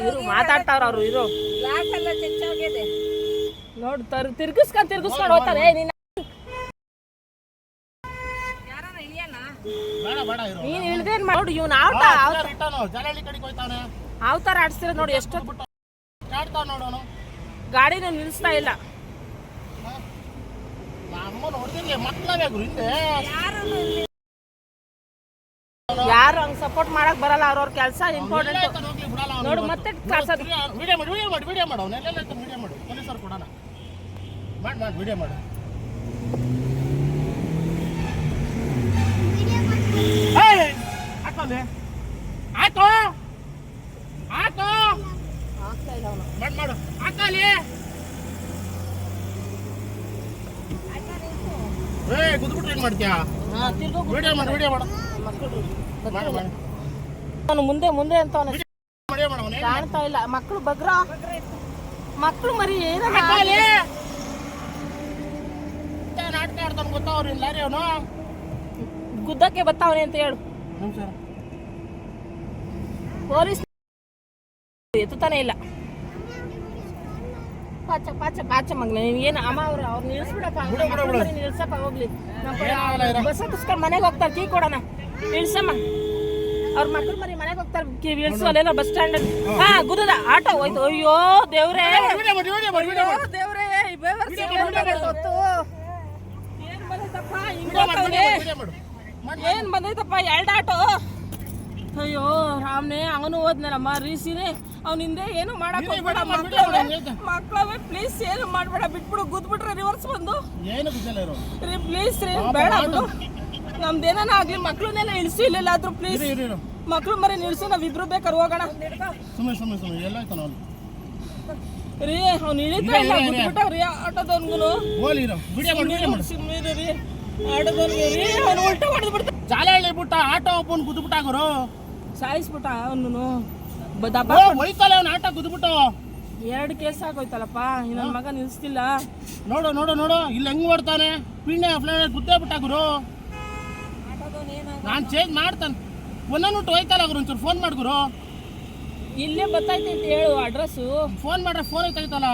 ಇರು ಮಾತಾಡ್ತಾವ್ರ ಅವ್ರು ಇರು ನೋಡು ತಿರ್ಗಿಸ್ಕೊಂಡು ಹೋಗ್ತಾರೆ ನೀನ್ ಇಳ್ದೇನ್ ನೋಡು ಇವ್ನ ಅವತಾರ ಆಡ್ಸ್ತಿರ ನೋಡಿ ಎಷ್ಟೊತ್ತು ಗಾಡಿನ ನಿಲ್ಲಿಸ್ತಾ ಇಲ್ಲ ಯಾರು ಹಂಗ್ ಸಪೋರ್ಟ್ ಮಾಡಕ್ ಬರಲ್ಲ ಅವ್ರವ್ರ ಕೆಲಸ ಇಂಪಾರ್ಟೆಂಟ್ ನೋಡು ಮತ್ತೆ ವಿಡಿಯೋ ಮಾಡು ಪೊಲೀಸರು ಕೊಡೋಣ ಮಾಡಿ ವಿಡಿಯೋ ಮಾಡು ಹಾಕೋಲೆ ಆಯ್ತು ಮಾಡು ಹಾಕಲಿ ಕುದ್ಬಿಟ್ರೆ ಏನ್ ಮಾಡ್ತೀಯಾ ವಿಡಿಯೋ ಮಾಡು ಅವನು ಮುಂದೆ ಅಂತ ಕಾಣ್ತಾ ಇಲ್ಲ ಮಕ್ಕಳು ಬಗ್ರ ಮಕ್ಕಳು ಮರಿ ಏನ ನಾಟಕ ಆಡ್ತಾನೆ ಗೊತ್ತಾವ್ರಿ ಲಾರಿ ಅವನು ಗುದ್ದಕ್ಕೆ ಬರ್ತಾವನೆ ಅಂತ ಹೇಳು ಪೊಲೀಸ್ ಎತ್ತುತ್ತಾನೆ ಇಲ್ಲ ಪಾಚ ಮಗ್ನ ಏನು ಅಮ್ಮ ಅವ್ರು ನಿಲ್ಸ್ಬಿಡಪ್ಪ ನಿಲ್ಸಪ್ಪ ಹೋಗ್ಲಿ ಬಸ್ ಹತ್ತಿಸ್ಕೊಂಡು ಮನೆಗೆ ಹೋಗ್ತಾರೆ ಕೀ ಕೊಡೋಣ ನಿಲ್ಸಮ್ಮ ಅವ್ರ ಮಕ್ಕಳು ಮರಿ ಮನೆಗೆ ಹೋಗ್ತಾರೆ ಇಳಿಸು ಅಲ್ಲೆಲ್ಲ ಬಸ್ ಸ್ಟ್ಯಾಂಡ್ ಹಾ ಗುದ್ದದ ಆಟೋ ಹೋಯ್ತು ಅಯ್ಯೋ ದೇವ್ರೇ ದೇವ್ರೇ ಏನ್ ಬಂದೈತಪ್ಪ ಎರಡು ಆಟೋ ಅಯ್ಯೋ ರಾಮ್ನೆ ಅವನು ಹೋದ್ನಲ್ಲಮ್ಮ ರೀಸಿನೇ ಅವನಿಂದೆ ಏನು ಮಾಡಕ್ ಹೋಗ್ಬೇಡ ಮಕ್ಕಳವೇ ಪ್ಲೀಸ್ ಏನು ಮಾಡ್ಬೇಡ ಬಿಟ್ಬಿಡು ಗುದ್ಬಿಟ್ರೆ ರಿವರ್ಸ್ ಬಂದು ರೀ ಪ್ಲೀಸ್ ರೀ ಬೇಡ ಬಿಡು ನಮ್ದೇನ ಆಗ್ಲಿ ಮಕ್ಳನ್ನೆಲ್ಲ ಇಳಿಸಿ ಇಲ್ಲೆಲ್ಲಾದ್ರೂ ಪ್ಲೀಸ್ ಮಕ್ಳು ಮರಿ ನಿಲ್ಸಿ ನಾವಿಬ್ರು ಬೇಕಾದ್ರೆ ಹೋಗೋಣ ರೀ ಅವ್ನು ಇಳಿತಾ ಇಲ್ಲ ಗುದ್ಬಿಟ್ಟವ್ರಿ ಆಟೋದವನ್ಗುನು ಸುಮ್ಮನೆ ರೀ ಆಟೋದವನ್ಗೆ ರೀ ಅವ್ನು ಉಲ್ಟಾ ಹೊಡೆದು ಬಿಡ್ತಾ ಜಾಲಹಳ್ಳಿ ಬಿಟ್ಟ ಆಟೋ ಒಬ್ಬನ್ ಗುದ್ಬಿಟ್ಟಾಗರು ಸಾಯಿಸ್ಬಿಟ್ಟ ಅವನು ಹೋಯ್ತಲ್ಲ ಅವ್ನ ಆಟೋ ಗುದ್ಬಿಟ್ಟು 2 ಕೇಸ್ ಆಗೋಯ್ತಲ್ಲಪ್ಪ ನನ್ನ ಮಗ ನಿಲ್ಸ್ತಿಲ್ಲ ನೋಡು ಇಲ್ಲಿ ಹೆಂಗ್ ಓಡ್ತಾನೆ ಪಿಣ್ಣೆ ಗುದ್ದೇ ಬಿಟ್ಟಾಗುರು ನಾನ್ ಚೇಂಜ್ ಮಾಡ್ತಾನೆ ಒಂದೊಂದು ಹೋಯ್ತಲ್ಲ ಅವ್ರು ಒಂಚೂರು ಫೋನ್ ಮಾಡ್ಗುರು ಇಲ್ಲೇ ಬರ್ತೈತೆ ಅಂತ ಹೇಳು ಅಡ್ರೆಸ್ಸು ಫೋನ್ ಮಾಡ್ರೆ ಫೋನ್ ಐತೈತಲ್ಲ